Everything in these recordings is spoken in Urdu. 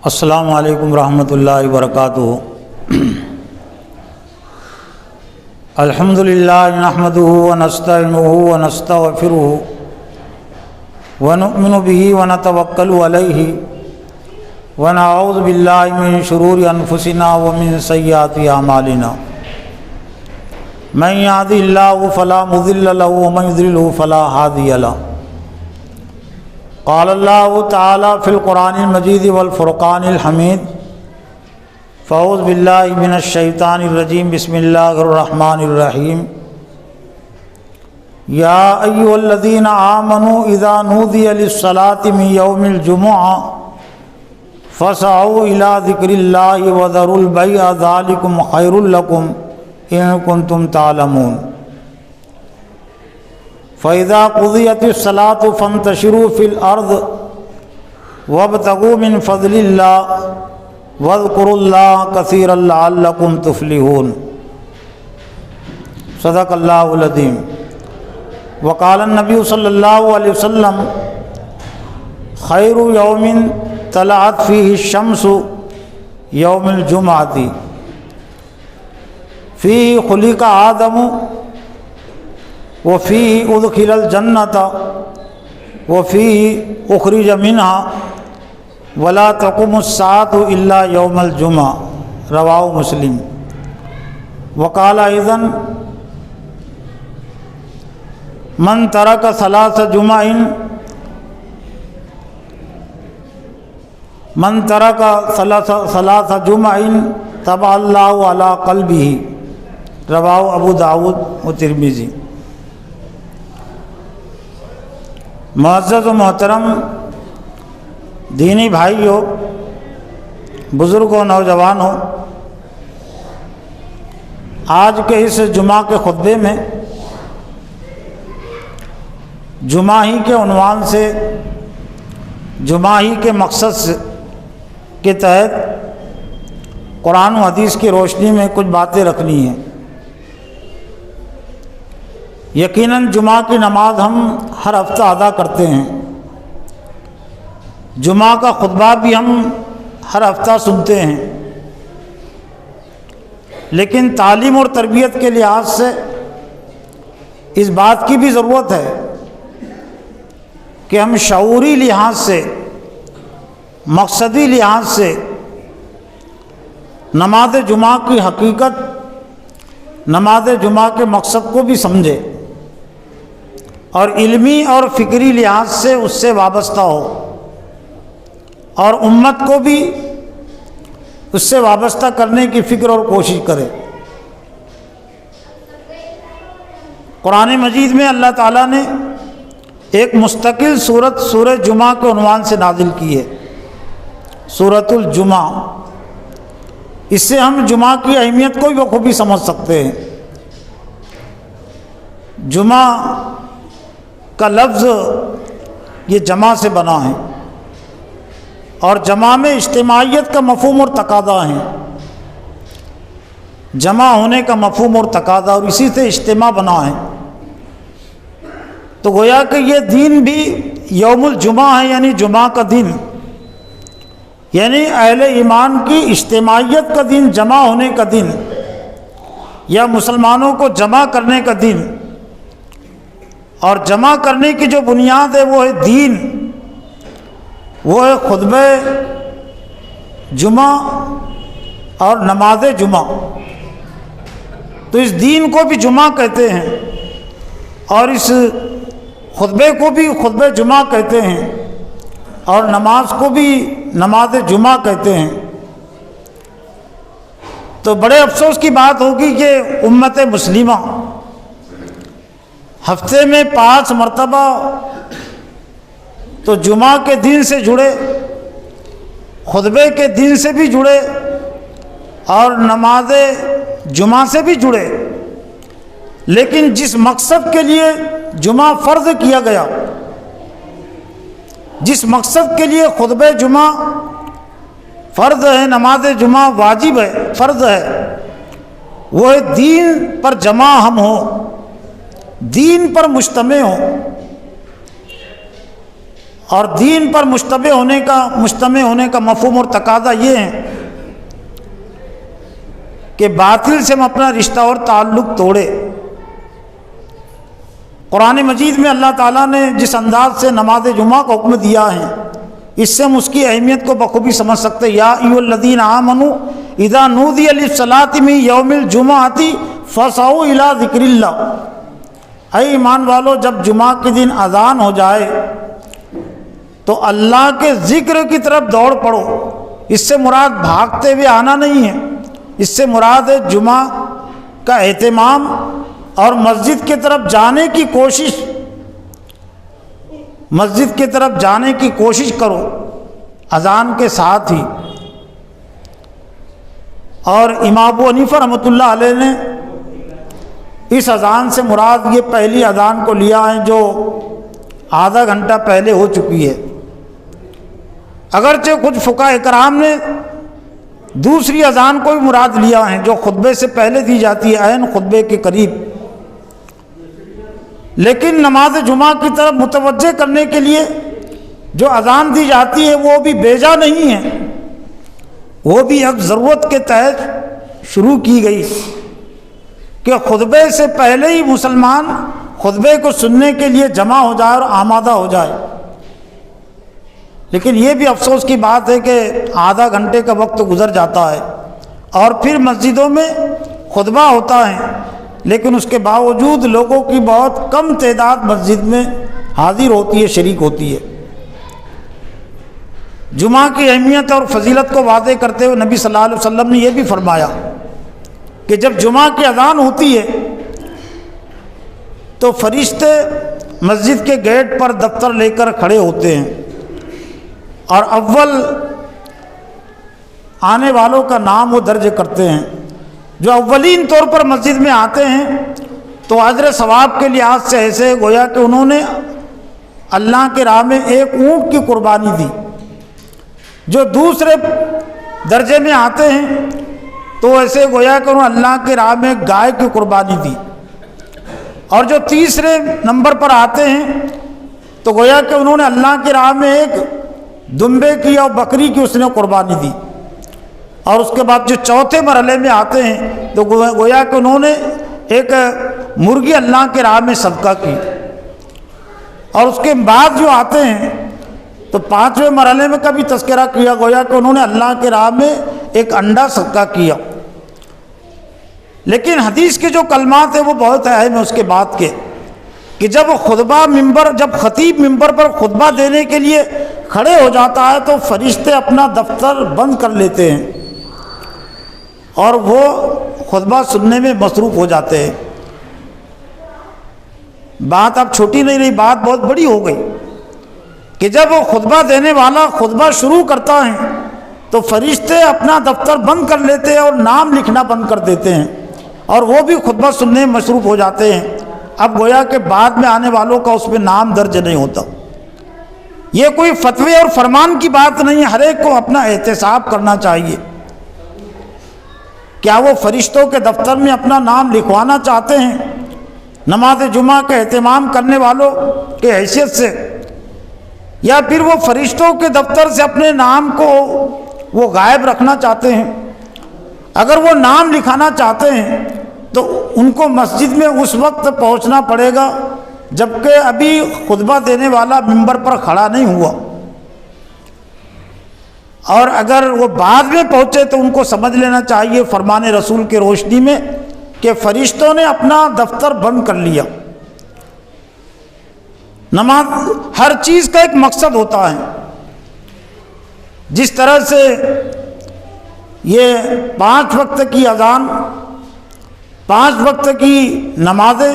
السلام علیکم ورحمۃ اللہ وبرکاتہ۔ الحمد للہ نحمده ونستعینه ونستغفره ونؤمن به ونتوکل علیہ ونعوذ باللہ من شرور انفسنا ومن سیئات اعمالنا من یهده اللہ فلا مضل له ومن یضلل فلا ہادی له۔ قال اللہ تعالی فی القرآن المجید والفرقان الحمید فاعوذ باللہ من الشیطان الرجیم بسم اللہ الرحمن الرحیم۔ یا ایھا الذین آمنوا اذا نودی للصلاة من یوم الجمعہ فاسعوا الی ذکر اللہ وذروا البیع ذلکم خیر لکم ان کنتم تعلمون۔ فَإِذَا قُضِيَتِ الصَّلَاةُ فَانتَشِرُوا فِي الْأَرْضِ وَابْتَغُوا مِنْ فَضْلِ اللَّهِ وَاذْكُرُوا اللَّهَ كَثِيرًا لَعَلَّكُمْ تُفْلِحُونَ۔ صدق اللہ العظیم۔ وقال النبی صلی اللہ علیہ وسلم خیر یوم طلعت فیہ الشمس یوم الجمعۃ فیہ خلق آدم وفیہ ادخل الجنۃ وفیہ اخرج منها ولا تقوم الساعة الا یوم الجمعہ، رواہ مسلم۔ وقال ايضا من ترک ثلاث جمع طبع اللہ علی قلبہ، رواہ ابو داود و ترمذی۔ معزز و محترم دینی بھائیو، بزرگوں، نوجوانوں، آج کے اس جمعہ کے خطبے میں جمعہ ہی کے عنوان سے، جمعہ ہی کے مقصد کے تحت قرآن و حدیث کی روشنی میں کچھ باتیں رکھنی ہیں۔ یقیناً جمعہ کی نماز ہم ہر ہفتہ ادا کرتے ہیں، جمعہ کا خطبہ بھی ہم ہر ہفتہ سنتے ہیں، لیکن تعلیم اور تربیت کے لحاظ سے اس بات کی بھی ضرورت ہے کہ ہم شعوری لحاظ سے، مقصدی لحاظ سے نماز جمعہ کی حقیقت، نماز جمعہ کے مقصد کو بھی سمجھے اور علمی اور فکری لحاظ سے اس سے وابستہ ہو، اور امت کو بھی اس سے وابستہ کرنے کی فکر اور کوشش کرے۔ قرآن مجید میں اللہ تعالیٰ نے ایک مستقل سورت سورہ جمعہ کے عنوان سے نازل کی ہے، سورۃ الجمعہ۔ اس سے ہم جمعہ کی اہمیت کو بھی بخوبی سمجھ سکتے ہیں۔ جمعہ کا لفظ یہ جمع سے بنا ہے، اور جمع میں اجتماعیت کا مفہوم اور تقاضا ہے، جمع ہونے کا مفہوم اور تقاضا، اور اسی سے اجتماع بنا ہے۔ تو گویا کہ یہ دین بھی یوم الجمعہ ہے، یعنی جمعہ کا دن، یعنی اہل ایمان کی اجتماعیت کا دن، جمع ہونے کا دن، یا مسلمانوں کو جمع کرنے کا دن۔ اور جمع کرنے کی جو بنیاد ہے وہ ہے دین، وہ ہے خطبہ جمعہ اور نماز جمعہ۔ تو اس دین کو بھی جمعہ کہتے ہیں، اور اس خطبے کو بھی خطبہ جمعہ کہتے ہیں، اور نماز کو بھی نماز جمعہ کہتے ہیں۔ تو بڑے افسوس کی بات ہوگی کہ امت مسلمہ ہفتے میں 5 مرتبہ تو جمعہ کے دن سے جڑے، خطبے کے دن سے بھی جڑے، اور نماز جمعہ سے بھی جڑے، لیکن جس مقصد کے لیے جمعہ فرض کیا گیا، جس مقصد کے لیے خطبہ جمعہ فرض ہے، نماز جمعہ واجب ہے، فرض ہے، وہ ہے دین پر جمع ہم ہوں، دین پر مجتمع ہوں۔ اور دین پر مجتمع ہونے کا مفہوم اور تقاضا یہ ہے کہ باطل سے ہم اپنا رشتہ اور تعلق توڑے۔ قرآن مجید میں اللہ تعالیٰ نے جس انداز سے نماز جمعہ کو حکم دیا ہے، اس سے ہم اس کی اہمیت کو بخوبی سمجھ سکتے ہیں۔ یا ایھا الذین آمنوا اذا نودی للصلاۃ من یوم الجمعۃ فاسعوا الی ذکر اللہ، اے ایمان والو جب جمعہ کے دن اذان ہو جائے تو اللہ کے ذکر کی طرف دوڑ پڑو۔ اس سے مراد بھاگتے ہوئے آنا نہیں ہے، اس سے مراد ہے جمعہ کا اہتمام اور مسجد کی طرف جانے کی کوشش، مسجد کی طرف جانے کی کوشش کرو اذان کے ساتھ ہی۔ اور امام ابو حنیفہ رحمۃ اللہ علیہ نے اس اذان سے مراد یہ پہلی اذان کو لیا ہے جو آدھا گھنٹہ پہلے ہو چکی ہے، اگرچہ کچھ فقہاء کرام نے دوسری اذان کو بھی مراد لیا ہے جو خطبے سے پہلے دی جاتی ہے، عین خطبے کے قریب۔ لیکن نماز جمعہ کی طرف متوجہ کرنے کے لیے جو اذان دی جاتی ہے وہ بھی بیجا نہیں ہے، وہ بھی ایک ضرورت کے تحت شروع کی گئی کہ خطبے سے پہلے ہی مسلمان خطبے کو سننے کے لیے جمع ہو جائے اور آمادہ ہو جائے۔ لیکن یہ بھی افسوس کی بات ہے کہ آدھا گھنٹے کا وقت گزر جاتا ہے اور پھر مسجدوں میں خطبہ ہوتا ہے، لیکن اس کے باوجود لوگوں کی بہت کم تعداد مسجد میں حاضر ہوتی ہے، شریک ہوتی ہے۔ جمعہ کی اہمیت اور فضیلت کو واضح کرتے ہوئے نبی صلی اللہ علیہ وسلم نے یہ بھی فرمایا کہ جب جمعہ کی اذان ہوتی ہے تو فرشتے مسجد کے گیٹ پر دفتر لے کر کھڑے ہوتے ہیں اور اول آنے والوں کا نام وہ درج کرتے ہیں۔ جو اولین طور پر مسجد میں آتے ہیں تو اجر ثواب کے لحاظ سے ایسے گویا کہ انہوں نے اللہ کے راہ میں ایک اونٹ کی قربانی دی۔ جو دوسرے درجے میں آتے ہیں تو ایسے گویا کہ انہوں نے اللہ کے راہ میں گائے کی قربانی دی، اور جو تیسرے نمبر پر آتے ہیں تو گویا کہ انہوں نے اللہ کے راہ میں ایک دمبے کی اور بکری کی اس نے قربانی دی، اور اس کے بعد جو چوتھے مرحلے میں آتے ہیں تو گویا کہ انہوں نے ایک مرغی اللہ کے راہ میں صدقہ کی، اور اس کے بعد جو آتے ہیں تو پانچویں مرحلے میں کبھی تذکرہ کیا گویا کہ انہوں نے اللہ کے راہ میں ایک انڈا صدقہ کیا۔ لیکن حدیث کے جو کلمات ہیں وہ بہت اہم ہیں اس کے بعد کے، کہ جب خطیب ممبر پر خطبہ دینے کے لیے کھڑے ہو جاتا ہے تو فرشتے اپنا دفتر بند کر لیتے ہیں اور وہ خطبہ سننے میں مصروف ہو جاتے ہیں۔ بات اب چھوٹی نہیں رہی، بات بہت بڑی ہو گئی کہ جب وہ خطبہ دینے والا خطبہ شروع کرتا ہے تو فرشتے اپنا دفتر بند کر لیتے ہیں اور نام لکھنا بند کر دیتے ہیں، اور وہ بھی خطبہ سننے میں مصروف ہو جاتے ہیں۔ اب گویا کہ بعد میں آنے والوں کا اس میں نام درج نہیں ہوتا۔ یہ کوئی فتوے اور فرمان کی بات نہیں ہے، ہر ایک کو اپنا احتساب کرنا چاہیے۔ کیا وہ فرشتوں کے دفتر میں اپنا نام لکھوانا چاہتے ہیں نماز جمعہ کا اہتمام کرنے والوں کے حیثیت سے، یا پھر وہ فرشتوں کے دفتر سے اپنے نام کو وہ غائب رکھنا چاہتے ہیں؟ اگر وہ نام لکھانا چاہتے ہیں تو ان کو مسجد میں اس وقت پہنچنا پڑے گا جبکہ ابھی خطبہ دینے والا ممبر پر کھڑا نہیں ہوا، اور اگر وہ بعد میں پہنچے تو ان کو سمجھ لینا چاہیے فرمان رسول کے روشنی میں کہ فرشتوں نے اپنا دفتر بند کر لیا۔ نماز ہر چیز کا ایک مقصد ہوتا ہے، جس طرح سے یہ 5 وقت کی اذان، 5 وقت کی نمازیں،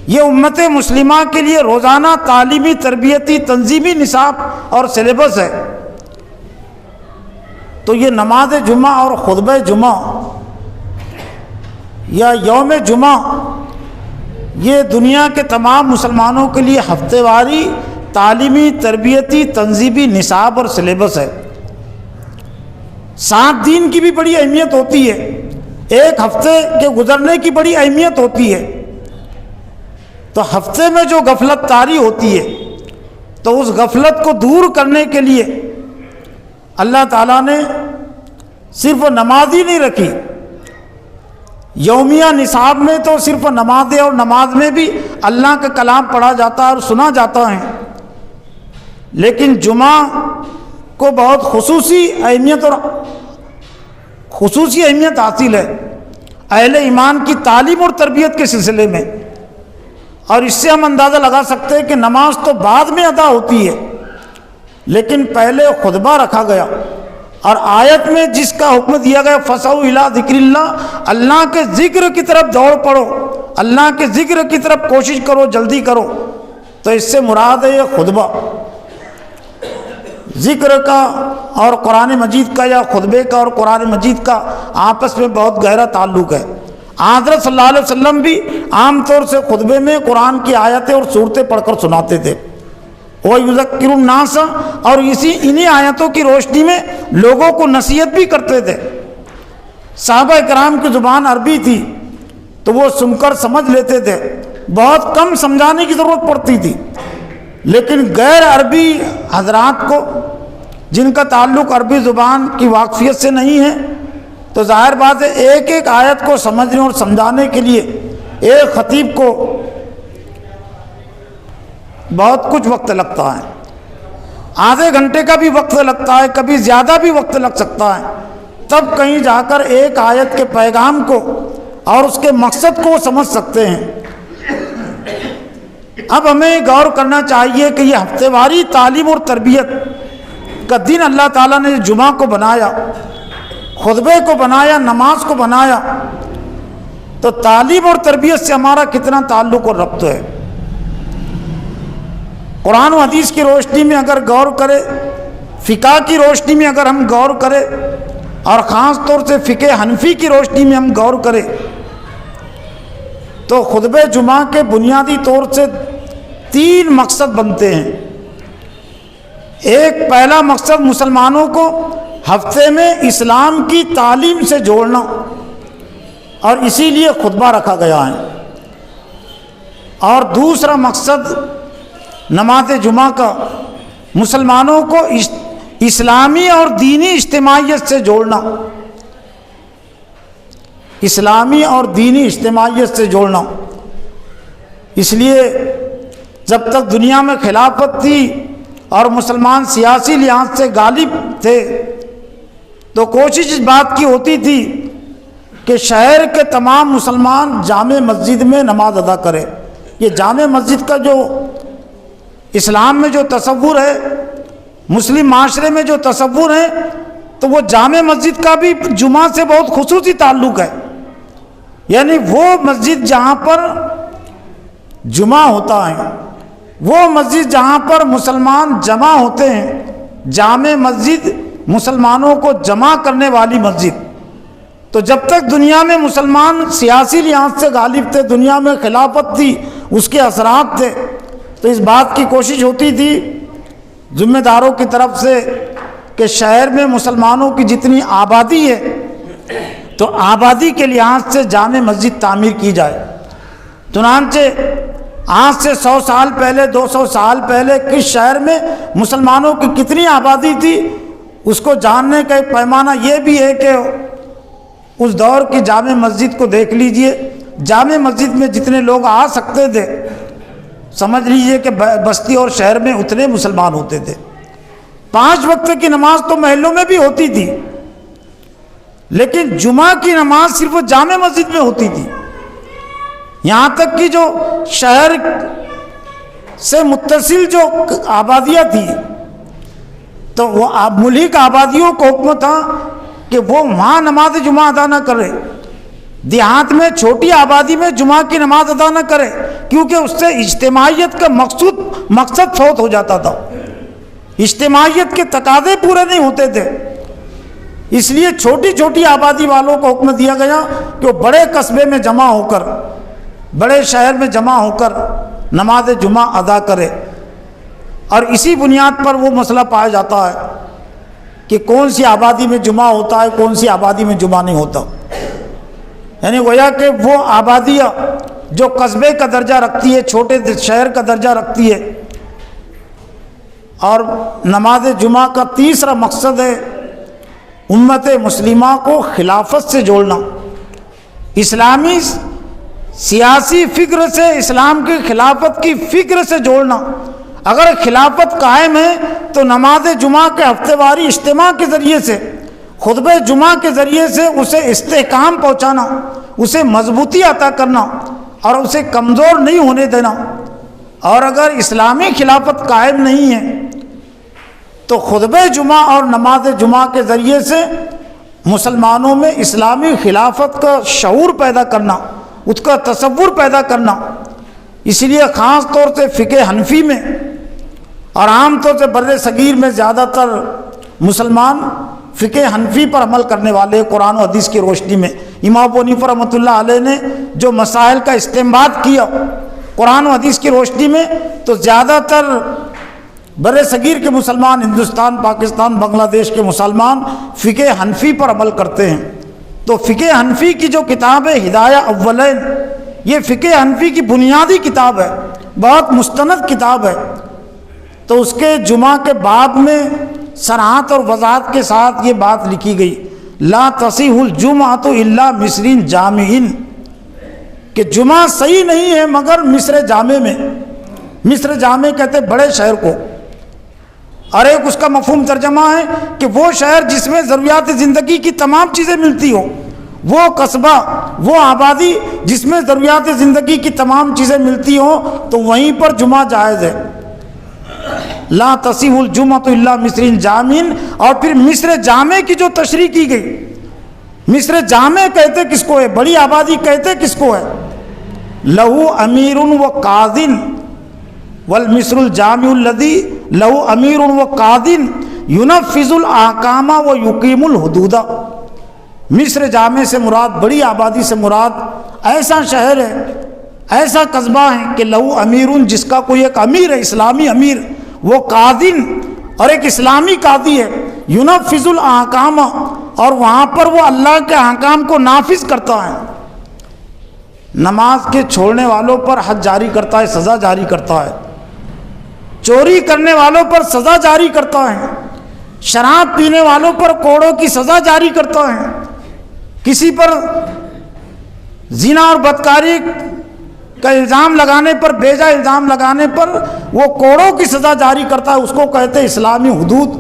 یہ امت مسلمہ کے لیے روزانہ تعلیمی، تربیتی، تنظیمی نصاب اور سلیبس ہے۔ تو یہ نماز جمعہ اور خطبہ جمعہ یا یوم جمعہ یہ دنیا کے تمام مسلمانوں کے لیے ہفتے واری تعلیمی، تربیتی، تنظیمی نصاب اور سلیبس ہے۔ 7 دن کی بھی بڑی اہمیت ہوتی ہے، ایک ہفتے کے گزرنے کی بڑی اہمیت ہوتی ہے۔ تو ہفتے میں جو غفلت طاری ہوتی ہے، تو اس غفلت کو دور کرنے کے لیے اللہ تعالیٰ نے صرف نماز ہی نہیں رکھی، یومیہ نصاب میں تو صرف نماز، اور نماز میں بھی اللہ کا کلام پڑھا جاتا ہے اور سنا جاتا ہے، لیکن جمعہ کو بہت خصوصی اہمیت حاصل ہے اہل ایمان کی تعلیم اور تربیت کے سلسلے میں۔ اور اس سے ہم اندازہ لگا سکتے ہیں کہ نماز تو بعد میں ادا ہوتی ہے، لیکن پہلے خطبہ رکھا گیا، اور آیت میں جس کا حکم دیا گیا فَسَعُوا إِلَىٰ ذِكْرِ اللَّهِ، اللہ کے ذکر کی طرف دوڑ پڑو، اللہ کے ذکر کی طرف کوشش کرو، جلدی کرو، تو اس سے مراد ہے یہ خطبہ۔ ذکر کا اور قرآن مجید کا، یا خطبے کا اور قرآن مجید کا آپس میں بہت گہرا تعلق ہے۔ حضرت صلی اللہ علیہ وسلم بھی عام طور سے خطبے میں قرآن کی آیتیں اور صورتیں پڑھ کر سناتے تھے، وَيُذَكِّرُ النَّاسَ، اور انہی آیتوں کی روشنی میں لوگوں کو نصیحت بھی کرتے تھے۔ صحابہ کرام کی زبان عربی تھی تو وہ سن کر سمجھ لیتے تھے، بہت کم سمجھانے کی ضرورت پڑتی تھی، لیکن غیر عربی حضرات کو جن کا تعلق عربی زبان کی واقفیت سے نہیں ہے، تو ظاہر بات ہے ایک ایک آیت کو سمجھنے اور سمجھانے کے لیے ایک خطیب کو بہت کچھ وقت لگتا ہے، آدھے گھنٹے کا بھی وقت لگتا ہے، کبھی زیادہ بھی وقت لگ سکتا ہے، تب کہیں جا کر ایک آیت کے پیغام کو اور اس کے مقصد کو وہ سمجھ سکتے ہیں۔ اب ہمیں غور کرنا چاہیے کہ یہ ہفتے واری تعلیم اور تربیت کا دن اللہ تعالیٰ نے جمعہ کو بنایا، خطبے کو بنایا، نماز کو بنایا، تو تعلیم اور تربیت سے ہمارا کتنا تعلق اور ربط ہے۔ قرآن و حدیث کی روشنی میں اگر غور کرے، فقہ کی روشنی میں اگر ہم غور کرے، اور خاص طور سے فقہ حنفی کی روشنی میں ہم غور کریں، تو خطبہ جمعہ کے بنیادی طور سے 3 مقصد بنتے ہیں۔ ایک پہلا مقصد مسلمانوں کو ہفتے میں اسلام کی تعلیم سے جوڑنا، اور اسی لیے خطبہ رکھا گیا ہے۔ اور دوسرا مقصد نماز جمعہ کا مسلمانوں کو اسلامی اور دینی اجتماعیت سے جوڑنا، اسلامی اور دینی اجتماعیت سے جوڑنا۔ اس لیے جب تک دنیا میں خلافت تھی اور مسلمان سیاسی لحاظ سے غالب تھے، تو کوشش اس بات کی ہوتی تھی کہ شہر کے تمام مسلمان جامع مسجد میں نماز ادا کرے۔ یہ جامع مسجد کا جو اسلام میں جو تصور ہے، مسلم معاشرے میں جو تصور ہے، تو وہ جامع مسجد کا بھی جمعہ سے بہت خصوصی تعلق ہے۔ یعنی وہ مسجد جہاں پر جمعہ ہوتا ہے، وہ مسجد جہاں پر مسلمان جمع ہوتے ہیں، جامع مسجد مسلمانوں کو جمع کرنے والی مسجد۔ تو جب تک دنیا میں مسلمان سیاسی لحاظ سے غالب تھے، دنیا میں خلافت تھی، اس کے اثرات تھے، تو اس بات کی کوشش ہوتی تھی ذمہ داروں کی طرف سے کہ شہر میں مسلمانوں کی جتنی آبادی ہے، تو آبادی کے لحاظ سے جامع مسجد تعمیر کی جائے۔ چنانچہ آج سے 100 سال پہلے، 200 سال پہلے کس شہر میں مسلمانوں کی کتنی آبادی تھی، اس کو جاننے کا ایک پیمانہ یہ بھی ہے کہ اس دور کی جامع مسجد کو دیکھ لیجئے۔ جامع مسجد میں جتنے لوگ آ سکتے تھے، سمجھ لیجئے کہ بستی اور شہر میں اتنے مسلمان ہوتے تھے۔ 5 وقت کی نماز تو محلوں میں بھی ہوتی تھی، لیکن جمعہ کی نماز صرف جامع مسجد میں ہوتی تھی۔ یہاں تک کہ جو شہر سے متصل جو آبادیاں تھی، تو وہ ملک آبادیوں کو حکم تھا کہ وہ وہاں نماز جمعہ ادا نہ کرے، دیہات میں چھوٹی آبادی میں جمعہ کی نماز ادا نہ کرے، کیونکہ اس سے اجتماعیت کا مقصد فوت ہو جاتا تھا، اجتماعیت کے تقاضے پورے نہیں ہوتے تھے۔ اس لیے چھوٹی چھوٹی آبادی والوں کو حکم دیا گیا کہ وہ بڑے قصبے میں جمع ہو کر، بڑے شہر میں جمع ہو کر نماز جمعہ ادا کرے۔ اور اسی بنیاد پر وہ مسئلہ پایا جاتا ہے کہ کون سی آبادی میں جمعہ ہوتا ہے، کون سی آبادی میں جمعہ نہیں ہوتا۔ یعنی گویا کہ وہ آبادیاں جو قصبے کا درجہ رکھتی ہے، چھوٹے شہر کا درجہ رکھتی ہے، اور نماز جمعہ کا تیسرا مقصد ہے امت مسلمہ کو خلافت سے جوڑنا، اسلامی سیاسی فکر سے اسلام کی خلافت کی فکر سے جوڑنا۔ اگر خلافت قائم ہے تو نماز جمعہ کے ہفتے واری اجتماع کے ذریعے سے، خطبہ جمعہ کے ذریعے سے اسے استحکام پہنچانا، اسے مضبوطی عطا کرنا اور اسے کمزور نہیں ہونے دینا۔ اور اگر اسلامی خلافت قائم نہیں ہے تو خطبہ جمعہ اور نماز جمعہ کے ذریعے سے مسلمانوں میں اسلامی خلافت کا شعور پیدا کرنا، اس کا تصور پیدا کرنا۔ اس لیے خاص طور سے فقہ حنفی میں اور عام طور سے بر صغیر میں زیادہ تر مسلمان فقہ حنفی پر عمل کرنے والے، قرآن و حدیث کی روشنی میں امام ابو حنیفہ رحمۃ اللہ علیہ نے جو مسائل کا استنباط کیا قرآن و حدیث کی روشنی میں، تو زیادہ تر بر صغیر کے مسلمان، ہندوستان، پاکستان، بنگلہ دیش کے مسلمان فقہ حنفی پر عمل کرتے ہیں۔ تو فقہ حنفی کی جو کتاب ہے ہدایہ اولین، یہ فقہ حنفی کی بنیادی کتاب ہے، بہت مستند کتاب ہے۔ تو اس کے جمعہ کے باب میں صراحت اور وضاحت کے ساتھ یہ بات لکھی گئی، لا تصح الجمعۃ الا مصر جامع، کہ جمعہ صحیح نہیں ہے مگر مصر جامع میں۔ مصر جامع کہتے بڑے شہر کو، اور ایک اس کا مفہوم ترجمہ ہے کہ وہ شہر جس میں ضروریات زندگی کی تمام چیزیں ملتی ہوں، وہ قصبہ، وہ آبادی جس میں ضروریات زندگی کی تمام چیزیں ملتی ہوں، تو وہیں پر جمعہ جائز ہے۔ لا تصح الجمعۃ الا مصر جامع، اور پھر مصر جامع کی جو تشریح کی گئی، مصر جامع کہتے کس کو ہے؟ بڑی آبادی کہتے کس کو ہے؟ لہو امیر و قاضٍ والمصر الجامع الذی لہو امیر و قاضٍ ینفذ الاحکام و یقیم الحدود۔ مصر جامع سے مراد، بڑی آبادی سے مراد ایسا شہر ہے، ایسا قصبہ ہے کہ لہو امیر، جس کا کوئی ایک امیر ہے، اسلامی امیر، وہ قاضٍ، اور ایک اسلامی قاضی ہے، ینفذ الاحکام، اور وہاں پر وہ اللہ کے احکام کو نافذ کرتا ہے، نماز کے چھوڑنے والوں پر حد جاری کرتا ہے، سزا جاری کرتا ہے، چوری کرنے والوں پر سزا جاری کرتا ہے، شراب پینے والوں پر کوڑوں کی سزا جاری کرتا ہے، کسی پر زنا اور بدکاری کا الزام لگانے پر، بیجا الزام لگانے پر وہ کوڑوں کی سزا جاری کرتا ہے، اس کو کہتے ہیں اسلامی حدود۔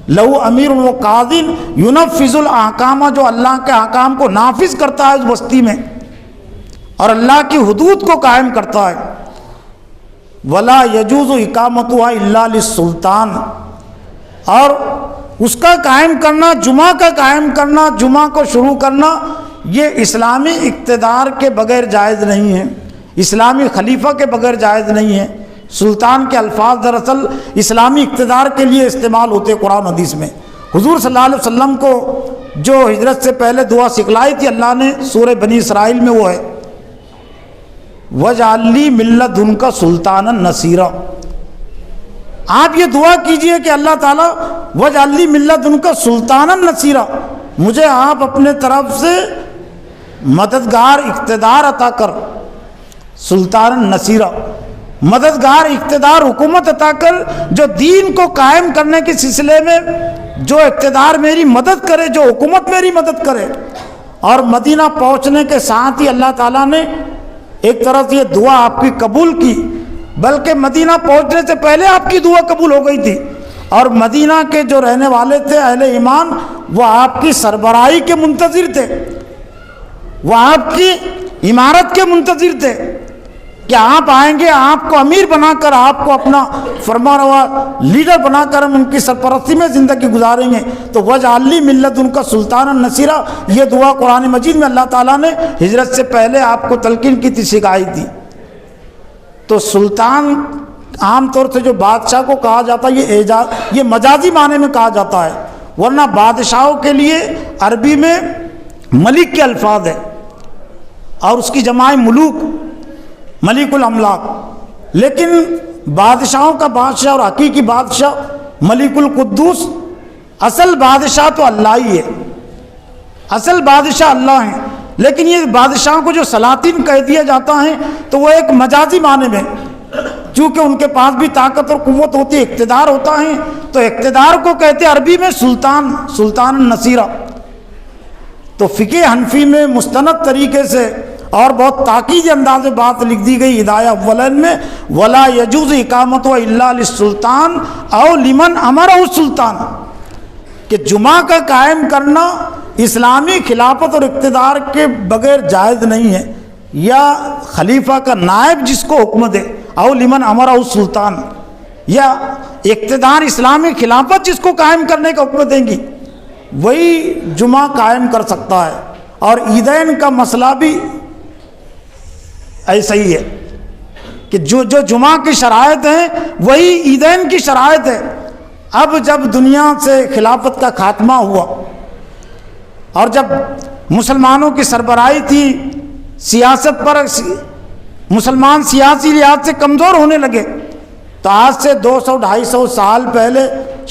لہو امیر و قاضٍ ینفذ الاحکام، جو اللہ کے احکام کو نافذ کرتا ہے اس بستی میں اور اللہ کی حدود کو قائم کرتا ہے۔ ولا یجوز اقامتها الا للسلطان، اور اس کا قائم کرنا، جمعہ کا قائم کرنا، جمعہ کو شروع کرنا، یہ اسلامی اقتدار کے بغیر جائز نہیں ہے، اسلامی خلیفہ کے بغیر جائز نہیں ہے۔ سلطان کے الفاظ دراصل اسلامی اقتدار کے لیے استعمال ہوتے قرآن حدیث میں۔ حضور صلی اللہ علیہ وسلم کو جو ہجرت سے پہلے دعا سکھلائی تھی اللہ نے سورہ بنی اسرائیل میں، وہ ہے وَاجْعَلْ لِي مِن لَّدُنْكَ سُلْطَانًا نَصِيرًا۔ آپ یہ دعا کیجئے کہ اللہ تعالیٰ وَاجْعَلْ لِي مِن لَّدُنْكَ سُلْطَانًا نَصِيرًا، مجھے آپ اپنے طرف سے مددگار اقتدار عطا کر، سلطان نصیرہ، مددگار اقتدار، حکومت عطا کر، جو دین کو قائم کرنے کے سلسلے میں جو اقتدار میری مدد کرے، جو حکومت میری مدد کرے۔ اور مدینہ پہنچنے کے ساتھ ہی اللہ تعالیٰ نے ایک طرح سے یہ دعا آپ کی قبول کی، بلکہ مدینہ پہنچنے سے پہلے آپ کی دعا قبول ہو گئی تھی، اور مدینہ کے جو رہنے والے تھے اہل ایمان، وہ آپ کی سربراہی کے منتظر تھے، وہ آپ کی امارت کے منتظر تھے کہ آپ آئیں گے، آپ کو امیر بنا کر، آپ کو اپنا فرمانروا لیڈر بنا کر ہم ان کی سرپرستی میں زندگی گزاریں گے۔ تو وَاجْعَلْ لِي مِن لَّدُنْكَ سُلْطَانًا نَصِيرًا، یہ دعا قرآن مجید میں اللہ تعالیٰ نے ہجرت سے پہلے آپ کو تلقین کی تھی، سکھائی تھی۔ تو سلطان عام طور سے جو بادشاہ کو کہا جاتا ہے، یہ مجازی معنی میں کہا جاتا ہے، ورنہ بادشاہوں کے لیے عربی میں ملک کے الفاظ ہے، اور اس کی جمع ملوک، ملک الاملاک، لیکن بادشاہوں کا بادشاہ اور حقیقی بادشاہ ملک القدوس، اصل بادشاہ تو اللہ ہی ہے، اصل بادشاہ اللہ ہیں، لیکن یہ بادشاہوں کو جو سلاطین کہہ دیا جاتا ہے تو وہ ایک مجازی معنی میں، چونکہ ان کے پاس بھی طاقت اور قوت ہوتی ہے، اقتدار ہوتا ہے، تو اقتدار کو کہتے ہیں عربی میں سلطان النصیرہ۔ تو فقہ حنفی میں مستند طریقے سے اور بہت تاکید انداز میں بات لکھ دی گئی ہدایہ اولین میں، ولا یجوز اقامت الا للسلطان او لمن امرہ السلطان، کہ جمعہ کا قائم کرنا اسلامی خلافت اور اقتدار کے بغیر جائز نہیں ہے، یا خلیفہ کا نائب جس کو حکم دے، او لمن امرہ السلطان، یا اقتدار اسلامی خلافت جس کو قائم کرنے کا حکم دیں گی وہی جمعہ قائم کر سکتا ہے۔ اور عیدین کا مسئلہ بھی ایسا ہی ہے کہ جو جمعہ کی شرائط ہیں وہی عیدین کی شرائط ہے۔ اب جب دنیا سے خلافت کا خاتمہ ہوا اور جب مسلمانوں کی سربراہی تھی، سیاست پر مسلمان سیاسی لحاظ سے کمزور ہونے لگے، تو آج سے 200-250 سال پہلے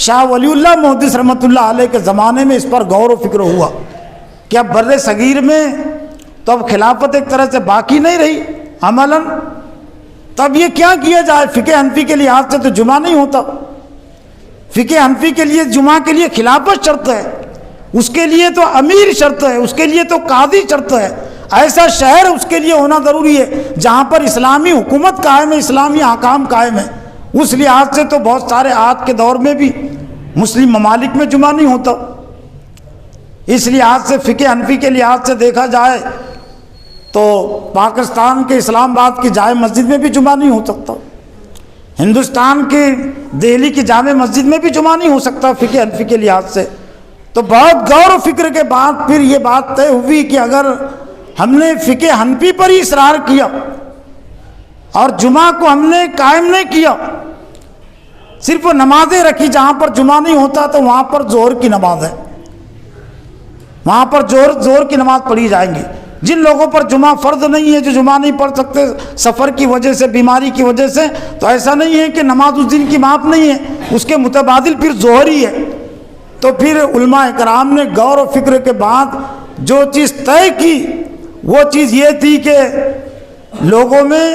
شاہ ولی اللہ محدث رحمۃ اللہ علیہ کے زمانے میں اس پر غور و فکر ہوا کہ اب بر صغیر میں تو اب خلافت ایک طرح سے باقی نہیں رہی عملاً، تب یہ کیا کیا جائے؟ فقہ حنفی کے لحاظ سے تو جمعہ نہیں ہوتا، فقہ حنفی کے لیے جمعہ کے لیے خلافت شرط ہے، اس کے لیے تو امیر شرط ہے، اس کے لیے تو قاضی شرط ہے، ایسا شہر اس کے لیے ہونا ضروری ہے جہاں پر اسلامی حکومت قائم ہے، اسلامی احکام قائم ہے۔ اس لحاظ سے تو بہت سارے آج کے دور میں بھی مسلم ممالک میں جمعہ نہیں ہوتا۔ اس لحاظ سے فقہ حنفی کے لحاظ سے دیکھا جائے تو پاکستان کے اسلام آباد کی جامع مسجد میں بھی جمعہ نہیں ہو سکتا، ہندوستان کی دہلی کی جامع مسجد میں بھی جمعہ نہیں ہو سکتا فقہ حنفی کے لحاظ سے۔ تو بہت غور و فکر کے بعد پھر یہ بات طے ہوئی کہ اگر ہم نے فقہ حنفی پر ہی اصرار کیا اور جمعہ کو ہم نے قائم نہیں کیا، صرف وہ نمازیں رکھی، جہاں پر جمعہ نہیں ہوتا تو وہاں پر ظہر کی نماز ہے، وہاں پر ظہر کی نماز پڑھی جائیں گی۔ جن لوگوں پر جمعہ فرض نہیں ہے، جو جمعہ نہیں پڑھ سکتے سفر کی وجہ سے، بیماری کی وجہ سے، تو ایسا نہیں ہے کہ نماز اس دن کی معاف نہیں ہے، اس کے متبادل پھر ظہر ہی ہے۔ تو پھر علماء کرام نے غور و فکر کے بعد جو چیز طے کی وہ چیز یہ تھی کہ لوگوں میں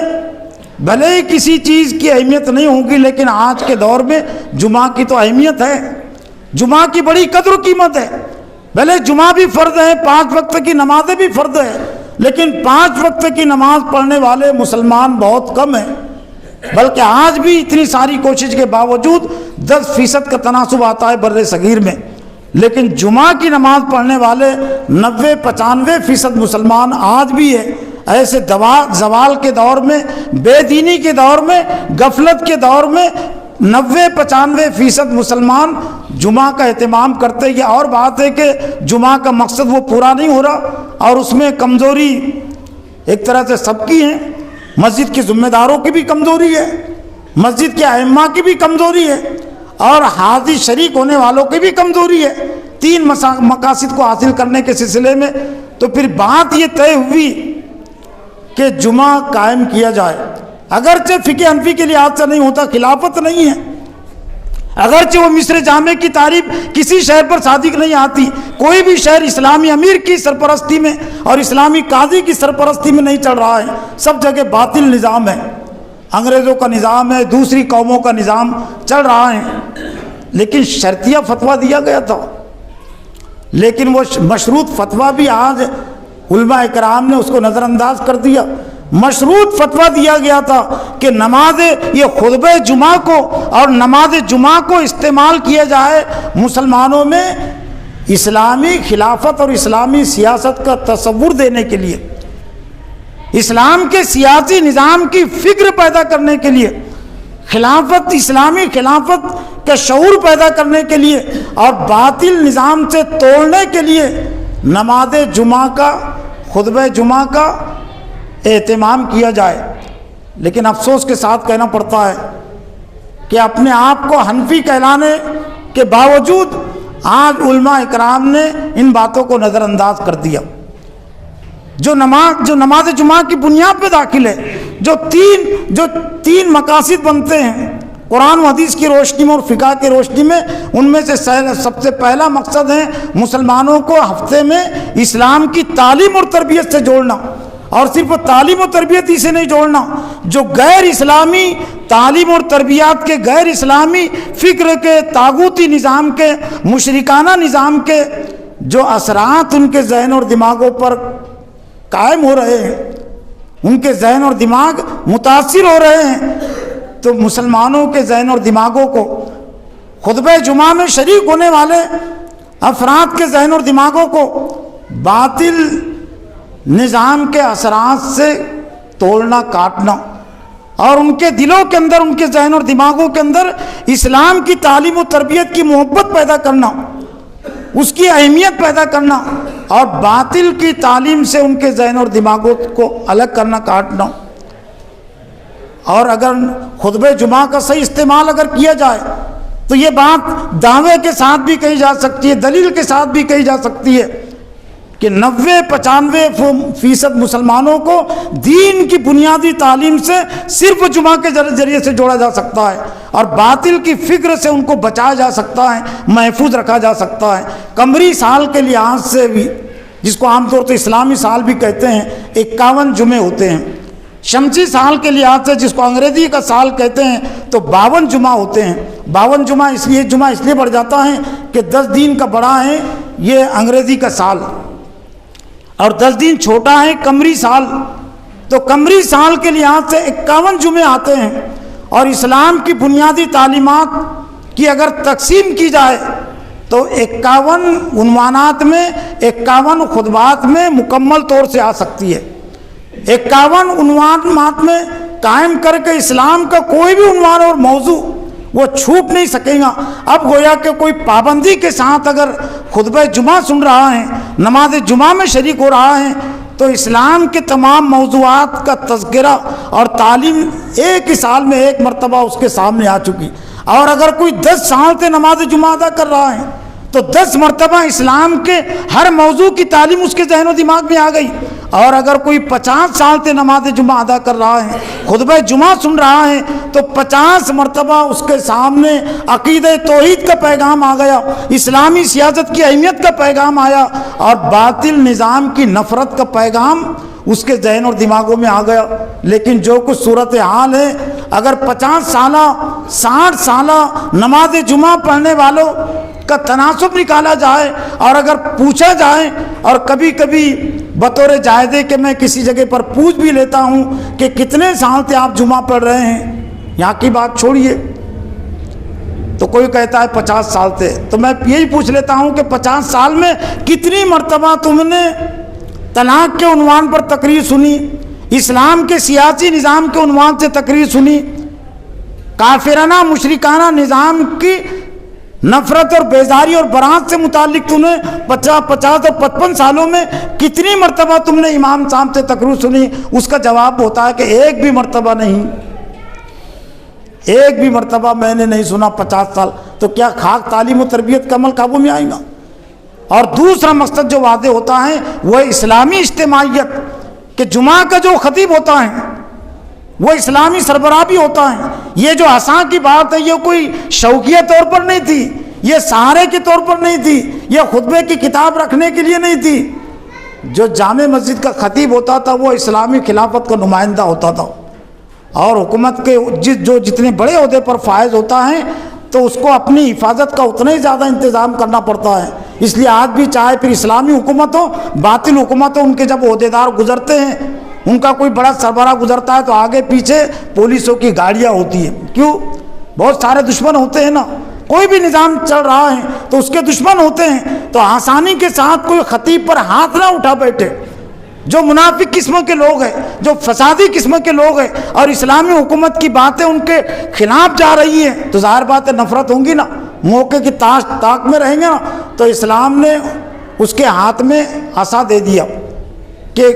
بھلے ہی کسی چیز کی اہمیت نہیں ہوگی، لیکن آج کے دور میں جمعہ کی تو اہمیت ہے، جمعہ کی بڑی قدر و قیمت ہے۔ بھلے جمعہ بھی فرض ہے، 5 وقت کی نمازیں بھی فرض ہے، لیکن 5 وقت کی نماز پڑھنے والے مسلمان بہت کم ہیں، بلکہ آج بھی اتنی ساری کوشش کے باوجود 10% کا تناسب آتا ہے بر صغیر میں، لیکن جمعہ کی نماز پڑھنے والے 90-95% مسلمان آج بھی ہے۔ ایسے زوال کے دور میں، بے دینی کے دور میں، غفلت کے دور میں 90-95% مسلمان جمعہ کا اہتمام کرتے ہیں۔ یہ اور بات ہے کہ جمعہ کا مقصد وہ پورا نہیں ہو رہا، اور اس میں کمزوری ایک طرح سے سب کی ہے، مسجد کے ذمہ داروں کی بھی کمزوری ہے، مسجد کے ائمہ کی بھی کمزوری ہے، اور حاضر شریک ہونے والوں کی بھی کمزوری ہے، 3 مقاصد کو حاصل کرنے کے سلسلے میں۔ تو پھر بات یہ طے ہوئی کہ جمعہ قائم کیا جائے، اگرچہ فقہ حنفی کے لحاظ سے نہیں ہوتا، خلافت نہیں ہے، اگرچہ وہ مصر جامع کی تعریف کسی شہر پر صادق نہیں آتی، کوئی بھی شہر اسلامی امیر کی سرپرستی میں اور اسلامی قاضی کی سرپرستی میں نہیں چل رہا ہے، سب جگہ باطل نظام ہے، انگریزوں کا نظام ہے، دوسری قوموں کا نظام چل رہا ہے۔ لیکن شرطیہ فتویٰ دیا گیا تھا، لیکن وہ مشروط فتویٰ بھی آج علماء اکرام نے اس کو نظر انداز کر دیا۔ مشروط فتویٰ دیا گیا تھا کہ نماز یہ خطبہ جمعہ کو اور نماز جمعہ کو استعمال کیا جائے مسلمانوں میں اسلامی خلافت اور اسلامی سیاست کا تصور دینے کے لیے، اسلام کے سیاسی نظام کی فکر پیدا کرنے کے لیے، خلافت، اسلامی خلافت کا شعور پیدا کرنے کے لیے، اور باطل نظام سے توڑنے کے لیے نماز جمعہ کا، خطبہ جمعہ کا اہتمام کیا جائے۔ لیکن افسوس کے ساتھ کہنا پڑتا ہے کہ اپنے آپ کو حنفی کہلانے کے باوجود آج علماء اکرام نے ان باتوں کو نظر انداز کر دیا۔ جو نماز جمعہ کی بنیاد پہ داخل ہے، جو تین مقاصد بنتے ہیں قرآن و حدیث کی روشنی میں اور فقہ کی روشنی میں، ان میں سے سب سے پہلا مقصد ہے مسلمانوں کو ہفتے میں اسلام کی تعلیم اور تربیت سے جوڑنا، اور صرف تعلیم و تربیت ہی سے نہیں جوڑنا، جو غیر اسلامی تعلیم اور تربیات کے، غیر اسلامی فکر کے، طاغوتی نظام کے، مشرکانہ نظام کے جو اثرات ان کے ذہن اور دماغوں پر قائم ہو رہے ہیں، ان کے ذہن اور دماغ متاثر ہو رہے ہیں، تو مسلمانوں کے ذہن اور دماغوں کو، خطبہ جمعہ میں شریک ہونے والے افراد کے ذہن اور دماغوں کو باطل نظام کے اثرات سے توڑنا، کاٹنا، اور ان کے دلوں کے اندر، ان کے ذہن اور دماغوں کے اندر اسلام کی تعلیم و تربیت کی محبت پیدا کرنا، اس کی اہمیت پیدا کرنا، اور باطل کی تعلیم سے ان کے ذہن اور دماغوں کو الگ کرنا، کاٹنا۔ اور اگر خطبہ جمعہ کا صحیح استعمال اگر کیا جائے تو یہ بات دعوے کے ساتھ بھی کہی جا سکتی ہے، دلیل کے ساتھ بھی کہی جا سکتی ہے کہ 90-95% مسلمانوں کو دین کی بنیادی تعلیم سے صرف جمعہ کے ذریعے سے جوڑا جا سکتا ہے، اور باطل کی فکر سے ان کو بچایا جا سکتا ہے، محفوظ رکھا جا سکتا ہے۔ قمری سال کے لحاظ سے بھی، جس کو عام طور سے اسلامی سال بھی کہتے ہیں، 51 جمعے ہوتے ہیں۔ شمسی سال کے لحاظ سے، جس کو انگریزی کا سال کہتے ہیں، تو 52 جمعہ ہوتے ہیں۔ 52 جمعہ اس لیے بڑھ جاتا ہے کہ 10 دن کا بڑا ہے یہ انگریزی کا سال، اور 10 دن چھوٹا ہے قمری سال، تو قمری سال کے لحاظ سے 51 جمعے آتے ہیں۔ اور اسلام کی بنیادی تعلیمات کی اگر تقسیم کی جائے تو 51 عنوانات میں، 51 خطبات میں مکمل طور سے آ سکتی ہے۔ 51 عنوانات میں قائم کر کے اسلام کا کوئی بھی عنوان اور موضوع وہ چھوپ نہیں سکے گا۔ اب گویا کہ کوئی پابندی کے ساتھ اگر خطبہ جمعہ سن رہا ہے، نماز جمعہ میں شریک ہو رہا ہے، تو اسلام کے تمام موضوعات کا تذکرہ اور تعلیم ایک ہی سال میں ایک مرتبہ اس کے سامنے آ چکی۔ اور اگر کوئی 10 سال سے نماز جمعہ ادا کر رہا ہے تو 10 مرتبہ اسلام کے ہر موضوع کی تعلیم اس کے ذہن و دماغ میں آ گئی۔ اور اگر کوئی 50 سال سے نماز جمعہ ادا کر رہا ہے، خطبہ جمعہ سن رہا ہے، تو 50 مرتبہ اس کے سامنے عقیدہ توحید کا پیغام آ گیا، اسلامی سیاست کی اہمیت کا پیغام آیا، اور باطل نظام کی نفرت کا پیغام اس کے ذہن اور دماغوں میں آ گیا۔ لیکن جو کچھ صورتحال ہے، اگر 50 سالہ 60 سالہ نماز جمعہ پڑھنے والوں کا تناسب نکالا جائے، اور اگر پوچھا جائے، اور کبھی کبھی بطور جائزے کہ میں کسی جگہ پر پوچھ بھی لیتا ہوں کہ کتنے سال سے آپ جمعہ پڑھ رہے ہیں، یہاں کی بات چھوڑیے، تو کوئی کہتا ہے 50 سال سے، تو میں یہی پوچھ لیتا ہوں کہ 50 سال میں کتنی مرتبہ تم نے طلاق کے عنوان پر تقریر سنی، اسلام کے سیاسی نظام کے عنوان سے تقریر سنی، کافرانہ مشرکانہ نظام کی نفرت اور بیزاری اور برات سے متعلق تم نے 50 اور 55 سالوں میں کتنی مرتبہ تم نے امام صاحب سے تقریر سنی؟ اس کا جواب ہوتا ہے کہ ایک بھی مرتبہ نہیں، ایک بھی مرتبہ میں نے نہیں سنا 50 سال۔ تو کیا خاک تعلیم و تربیت کا عمل قابو میں آئے گا؟ اور دوسرا مقصد جو واضح ہوتا ہے وہ اسلامی اجتماعیت، کہ جمعہ کا جو خطیب ہوتا ہے وہ اسلامی سربراہ بھی ہوتا ہے۔ یہ جو عصا کی بات ہے یہ کوئی شوقیہ طور پر نہیں تھی، یہ سہارے کے طور پر نہیں تھی، یہ خطبے کی کتاب رکھنے کے لیے نہیں تھی۔ جو جامع مسجد کا خطیب ہوتا تھا وہ اسلامی خلافت کا نمائندہ ہوتا تھا، اور حکومت کے جو جتنے بڑے عہدے پر فائز ہوتا ہے تو اس کو اپنی حفاظت کا اتنا ہی زیادہ انتظام کرنا پڑتا ہے۔ اس لیے آج بھی چاہے پھر اسلامی حکومت ہو، باطل حکومت ہو، ان کے جب عہدیدار گزرتے ہیں، ان کا کوئی بڑا سربراہ گزرتا ہے تو آگے پیچھے پولیسوں کی گاڑیاں ہوتی ہیں۔ کیوں؟ بہت سارے دشمن ہوتے ہیں نا، کوئی بھی نظام چل رہا ہے تو اس کے دشمن ہوتے ہیں، تو آسانی کے ساتھ کوئی خطیب پر ہاتھ نہ اٹھا بیٹھے۔ جو منافق قسم کے لوگ ہیں، جو فسادی قسم کے لوگ ہیں، اور اسلامی حکومت کی باتیں ان کے خلاف جا رہی ہیں، تو ظاہر بات ہے نفرت ہوں گی نا، موقع کی طاق میں رہیں گے نا۔ تو اسلام نے اس کے ہاتھ میں عصا دے دیا کہ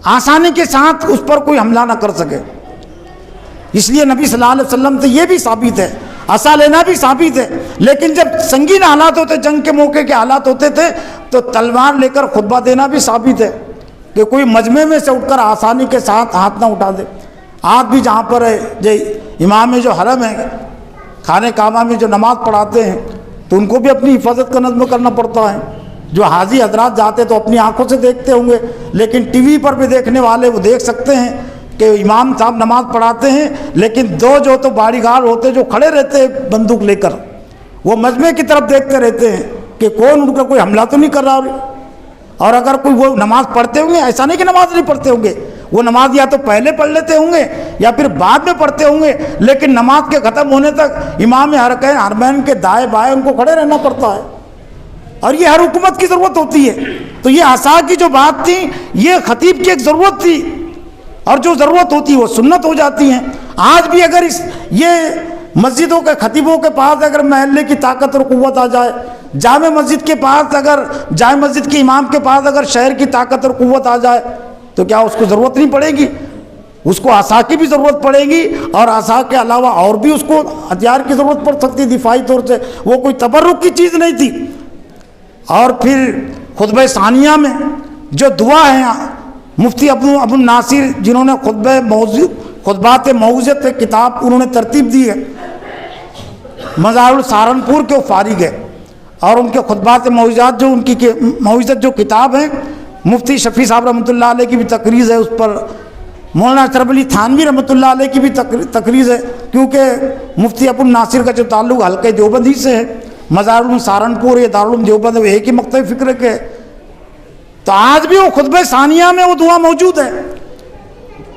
آسانی کے ساتھ اس پر کوئی حملہ نہ کر سکے۔ اس لیے نبی صلی اللہ علیہ وسلم سے یہ بھی ثابت ہے، عصا لینا بھی ثابت ہے، لیکن جب سنگین حالات ہوتے، جنگ کے موقع کے حالات ہوتے تھے، تو تلوار لے کر خطبہ دینا بھی ثابت ہے کہ کوئی مجمع میں سے اٹھ کر آسانی کے ساتھ ہاتھ نہ اٹھا دے۔ آج بھی جہاں پر ہے جو امام جو حرم ہے، خانہ کعبہ میں جو نماز پڑھاتے ہیں، تو ان کو بھی اپنی حفاظت کا نظم کرنا پڑتا ہے۔ جو حاجی حضرات جاتے تو اپنی آنکھوں سے دیکھتے ہوں گے، لیکن ٹی وی پر بھی دیکھنے والے وہ دیکھ سکتے ہیں کہ امام صاحب نماز پڑھاتے ہیں، لیکن دو جو تو باڈی گارڈ ہوتے جو کھڑے رہتے ہیں بندوق لے کر، وہ مجمع کی طرف دیکھتے رہتے ہیں کہ کون ان کا کوئی حملہ تو نہیں کر رہا۔ اور اگر کوئی وہ نماز پڑھتے ہوں گے، ایسا نہیں کہ نماز نہیں پڑھتے ہوں گے، وہ نماز یا تو پہلے پڑھ لیتے ہوں گے یا پھر بعد میں پڑھتے ہوں گے، لیکن نماز کے ختم ہونے تک امام حرمین کے دائیں بائیں ان کو کھڑے رہنا پڑتا ہے، اور یہ ہر حکومت کی ضرورت ہوتی ہے۔ تو یہ عصا کی جو بات تھی یہ خطیب کی ایک ضرورت تھی، اور جو ضرورت ہوتی ہے وہ سنت ہو جاتی ہیں۔ آج بھی اگر یہ مسجدوں کے خطیبوں کے پاس اگر محلے کی طاقت اور قوت آ جائے، جامع مسجد کے پاس اگر جامع مسجد کے امام کے پاس اگر شہر کی طاقت اور قوت آ جائے تو کیا اس کو ضرورت نہیں پڑے گی؟ اس کو عصا کی بھی ضرورت پڑے گی، اور عصا کے علاوہ اور بھی اس کو ہتھیار کی ضرورت پڑ سکتی دفاعی طور سے، وہ کوئی تبرک کی چیز نہیں تھی۔ اور پھر خطبہ ثانیہ میں جو دعا ہے، مفتی ابو الناصر جنہوں نے خطبات موعظت کتاب انہوں نے ترتیب دی ہے، مزار سہارنپور کے وہ فارغ ہے، اور ان کے خطبات موعظات جو ان کی موعظت جو کتاب ہے، مفتی شفیع صاحب رحمۃ اللہ علیہ کی بھی تقریر ہے اس پر، مولانا اشرف علی تھانوی رحمۃ اللہ علیہ کی بھی تقریر ہے، کیونکہ مفتی ابو الناصر کا جو تعلق حلقہ دیوبند ہی سے ہے، مزار سہارنپور یہ دارالعلوم دیوبند وہ ایک ہی مکتب فکر کے، تو آج بھی وہ خطبہ ثانیہ میں وہ دعا موجود ہے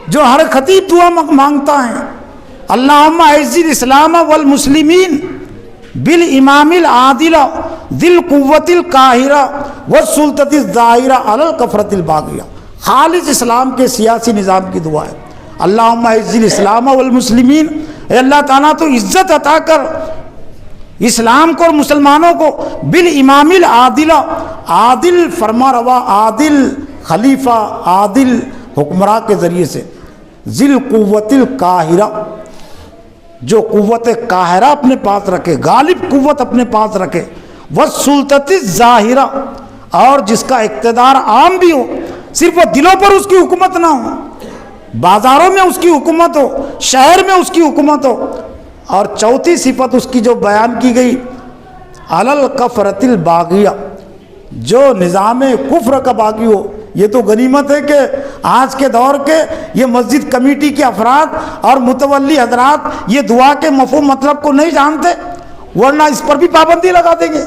جو ہر خطیب دعا مانگتا ہے، اللہم اعز الاسلام والمسلمین بالامام العادل ذی القوۃ القاہرہ والسلطۃ الظاہرہ علی الکفرۃ الباغیہ۔ خالص اسلام کے سیاسی نظام کی دعا ہے، اللہم اعز الاسلام والمسلمین، اے اللہ تعالیٰ تو عزت عطا کر اسلام کو اور مسلمانوں کو، بالامام العادل، عادل فرما روا، عادل خلیفہ، عادل حکمراں کے ذریعے سے، ذی القوۃ القاہرہ، جو قوت قاہرہ اپنے پاس رکھے، غالب قوت اپنے پاس رکھے، والسلطۃ الظاہرہ، اور جس کا اقتدار عام بھی ہو، صرف وہ دلوں پر اس کی حکومت نہ ہو، بازاروں میں اس کی حکومت ہو، شہر میں اس کی حکومت ہو، اور چوتھی صفت اس کی جو بیان کی گئی، علی الکفرۃ الباغیہ، جو نظام کفر کا باغی ہو۔ یہ تو غنیمت ہے کہ آج کے دور کے یہ مسجد کمیٹی کے افراد اور متولی حضرات یہ دعا کے مفہوم مطلب کو نہیں جانتے، ورنہ اس پر بھی پابندی لگا دیں گے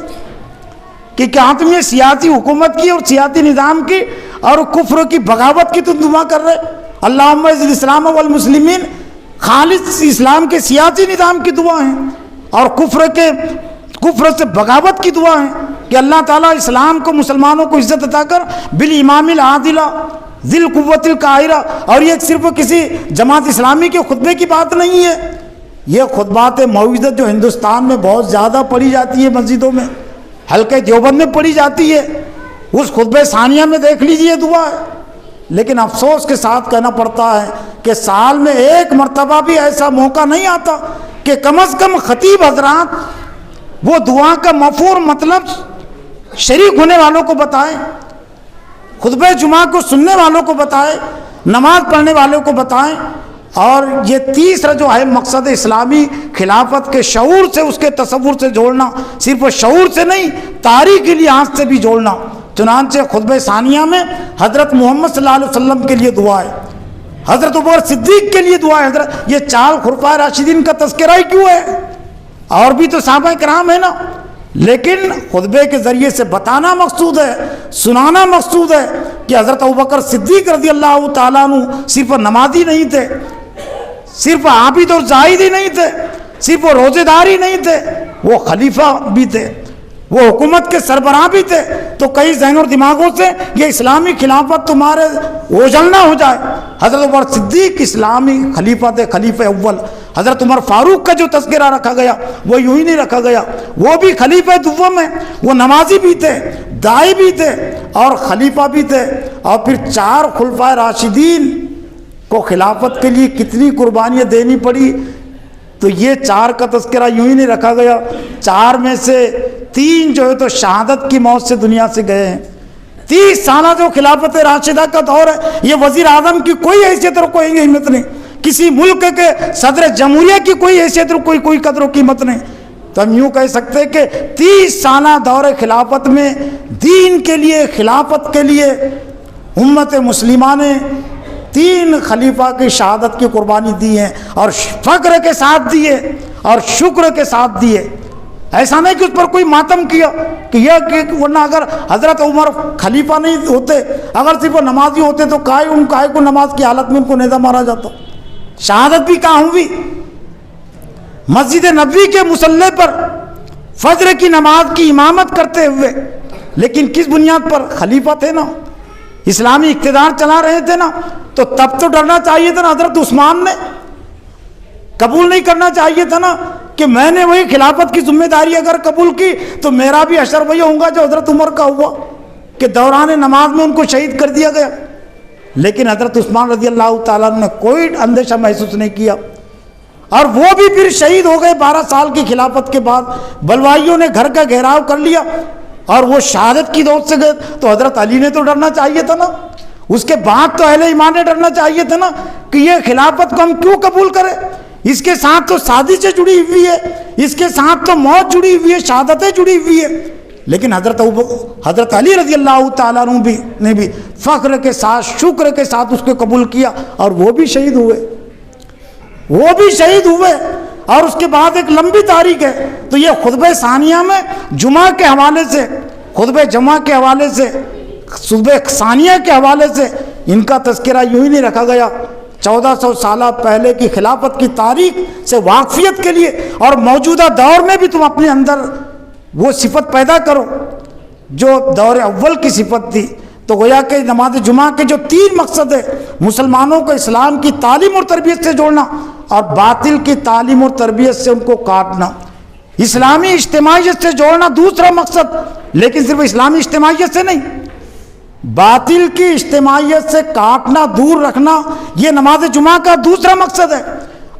کہ کیا تم یہ سیاسی حکومت کی اور سیاسی نظام کی اور کفر کی بغاوت کی تم دعا کر رہے، اللہم اعز الاسلام والمسلمین، خالص اسلام کے سیاسی نظام کی دعا ہیں، اور کفر سے بغاوت کی دعا ہیں کہ اللہ تعالیٰ اسلام کو مسلمانوں کو عزت عطا کر، بالامام العادل ذی القوۃ القاہرہ۔ اور یہ صرف کسی جماعت اسلامی کے خطبے کی بات نہیں ہے، یہ خطبات موعظت جو ہندوستان میں بہت زیادہ پڑھی جاتی ہے، مسجدوں میں، حلقہ دیوبند میں پڑھی جاتی ہے، اس خطبہ ثانیہ میں دیکھ لیجیے دعا ہے۔ لیکن افسوس کے ساتھ کہنا پڑتا ہے کہ سال میں ایک مرتبہ بھی ایسا موقع نہیں آتا کہ کم از کم خطیب حضرات وہ دعا کا مفہوم مطلب شریک ہونے والوں کو بتائیں، خطبہ جمعہ کو سننے والوں کو بتائیں، نماز پڑھنے والوں کو بتائیں۔ اور یہ تیسرا جو ہے مقصد اسلامی خلافت کے شعور سے، اس کے تصور سے جوڑنا، صرف شعور سے نہیں، تاریخی لحاظ سے بھی جوڑنا۔ چنانچہ خطبہ ثانیہ میں حضرت محمد صلی اللہ علیہ وسلم کے لیے دعا ہے، حضرت عمر صدیق کے لیے دعا ہے، حضرت یہ 4 خلفائے راشدین کا تذکرہ ہی کیوں ہے؟ اور بھی تو صحابہ کرام ہے نا، لیکن خطبے کے ذریعے سے بتانا مقصود ہے، سنانا مقصود ہے کہ حضرت ابوبکر صدیق رضی اللہ تعالیٰ عنہ صرف نمازی نہیں تھے، صرف عابد اور زاہد ہی نہیں تھے، صرف وہ روزے دار ہی نہیں تھے، وہ خلیفہ بھی تھے، وہ حکومت کے سربراہ بھی تھے۔ تو کئی ذہن اور دماغوں سے یہ اسلامی خلافت تمہارے اوجھل نہ ہو جائے، حضرت عمر صدیق اسلامی خلیفہ تھے، خلیفہ اول۔ حضرت عمر فاروق کا جو تذکرہ رکھا گیا وہ یوں ہی نہیں رکھا گیا، وہ بھی خلیفہ دوم ہیں، وہ نمازی بھی تھے، داعی بھی تھے اور خلیفہ بھی تھے۔ اور پھر 4 خلفائے راشدین کو خلافت کے لیے کتنی قربانیاں دینی پڑی، تو یہ 4 کا تذکرہ یوں ہی نہیں رکھا گیا۔ 4 میں سے 3 جو ہے تو شہادت کی موت سے دنیا سے گئے ہیں۔ 30 سالہ جو خلافت راشدہ کا دور ہے، یہ وزیر اعظم کی کوئی حیثیت اور کوئی اہمیت نہیں، کسی ملک کے صدر جمہوریہ کی کوئی حیثیت اور کوئی قدر و قیمت نہیں۔ تو ہم یوں کہہ سکتے ہیں کہ 30 سالہ دور خلافت میں دین کے لیے، خلافت کے لیے امت مسلمہ نے 3 خلیفہ کی شہادت کی قربانی دی ہے، اور فخر کے ساتھ دیے اور شکر کے ساتھ دیے۔ ایسا نہیں کہ اس پر کوئی ماتم کیا کہ یہ کہ ورنہ اگر حضرت عمر خلیفہ نہیں ہوتے، اگر صرف وہ نمازی ہوتے تو کائے کو نماز کی حالت میں ان کو نیزہ مارا جاتا۔ شہادت بھی کہاں ہوئی؟ مسجد نبوی کے مصلی پر فجر کی نماز کی امامت کرتے ہوئے، لیکن کس بنیاد پر؟ خلیفہ تھے نا، اسلامی اقتدار چلا رہے تھے نا، تو تب تو ڈرنا چاہیے تھا نا حضرت عثمان نے، قبول نہیں کرنا چاہیے تھا نا کہ میں نے وہی خلافت کی ذمہ داری اگر قبول کی تو میرا بھی حشر وہی ہوگا جو حضرت عمر کا ہوا کہ دوران نماز میں ان کو شہید کر دیا گیا۔ لیکن حضرت عثمان رضی اللہ تعالیٰ عنہ نے کوئی اندیشہ محسوس نہیں کیا، اور وہ بھی پھر شہید ہو گئے 12 سال کی خلافت کے بعد۔ بلوائیوں نے گھر کا گھیراؤ کر لیا اور وہ شہادت کی دولت سے گئے، تو حضرت علی نے تو ڈرنا چاہیے تھا نا، اس کے بعد تو اہل ایمان نے ڈرنا چاہیے تھا نا کہ یہ خلافت کو ہم کیوں قبول کریں، اس کے ساتھ تو سازشیں جڑی ہوئی ہے، اس کے ساتھ تو موت جڑی ہوئی ہے، شہادتیں جڑی ہوئی ہے۔ لیکن حضرت علی رضی اللہ تعالیٰ عنہ نے بھی فخر کے ساتھ، شکر کے ساتھ اس کو قبول کیا، اور وہ بھی شہید ہوئے، اور اس کے بعد ایک لمبی تاریخ ہے۔ تو یہ خطبہ ثانیہ میں جمعہ کے حوالے سے، خطبہ جمعہ کے حوالے سے، خطبہ ثانیہ کے حوالے سے ان کا تذکرہ یوں ہی نہیں رکھا گیا۔ 1400 سالہ پہلے کی خلافت کی تاریخ سے واقفیت کے لیے، اور موجودہ دور میں بھی تم اپنے اندر وہ صفت پیدا کرو جو دور اول کی صفت تھی۔ تو گویا کہ نماز جمعہ کے جو 3 مقصد ہے، مسلمانوں کو اسلام کی تعلیم اور تربیت سے جوڑنا، اور باطل کی تعلیم اور تربیت سے ان کو کاٹنا، اسلامی اجتماعیت سے جوڑنا دوسرا مقصد، لیکن صرف اسلامی اجتماعیت سے نہیں، باطل کی اجتماعیت سے کاٹنا، دور رکھنا، یہ نماز جمعہ کا دوسرا مقصد ہے۔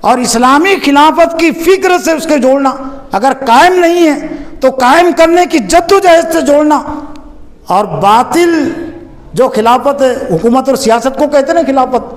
اور اسلامی خلافت کی فکر سے اس کے جوڑنا، اگر قائم نہیں ہے تو قائم کرنے کی جدوجہد سے جوڑنا، اور باطل جو خلافت ہے، حکومت اور سیاست کو کہتے ہیں خلافت،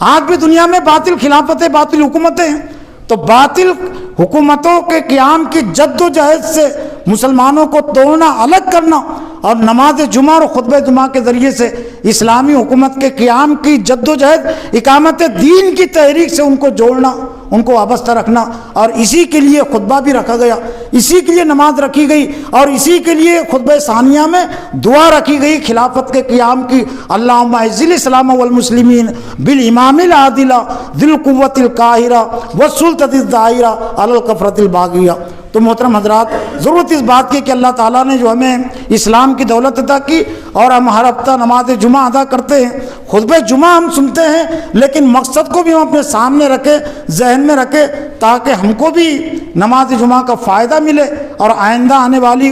آج بھی دنیا میں باطل خلافتیں، باطل حکومتیں ہیں، تو باطل حکومتوں کے قیام کی جدوجہد سے مسلمانوں کو توڑنا، الگ کرنا، اور نماز جمعہ اور خطبہ جمعہ کے ذریعے سے اسلامی حکومت کے قیام کی جدوجہد، اقامت دین کی تحریک سے ان کو جوڑنا، ان کو وابستہ رکھنا۔ اور اسی کے لیے خطبہ بھی رکھا گیا، اسی کے لیے نماز رکھی گئی، اور اسی کے لیے خطبہ ثانیہ میں دعا رکھی گئی خلافت کے قیام کی، اللہم اعز الاسلام والمسلمین بالامام العادل ذی القوۃ القاہرہ والسلطۃ الظاہرہ علی الکفرۃ الباغیہ۔ تو محترم حضرات، ضرورت اس بات کی کہ اللہ تعالیٰ نے جو ہمیں اسلام کی دولت عطا کی، اور ہم ہر ہفتہ نماز جمعہ ادا کرتے ہیں، خطبہ جمعہ ہم سنتے ہیں، لیکن مقصد کو بھی ہم اپنے سامنے رکھیں، ذہن میں رکھیں، تاکہ ہم کو بھی نماز جمعہ کا فائدہ ملے، اور آئندہ آنے والی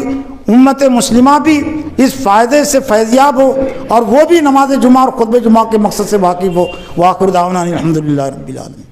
امت مسلمہ بھی اس فائدے سے فیضیاب ہو، اور وہ بھی نماز جمعہ اور خطبہ جمعہ کے مقصد سے واقف ہو۔ وآخر دعوانا الحمدللہ رب العالمین۔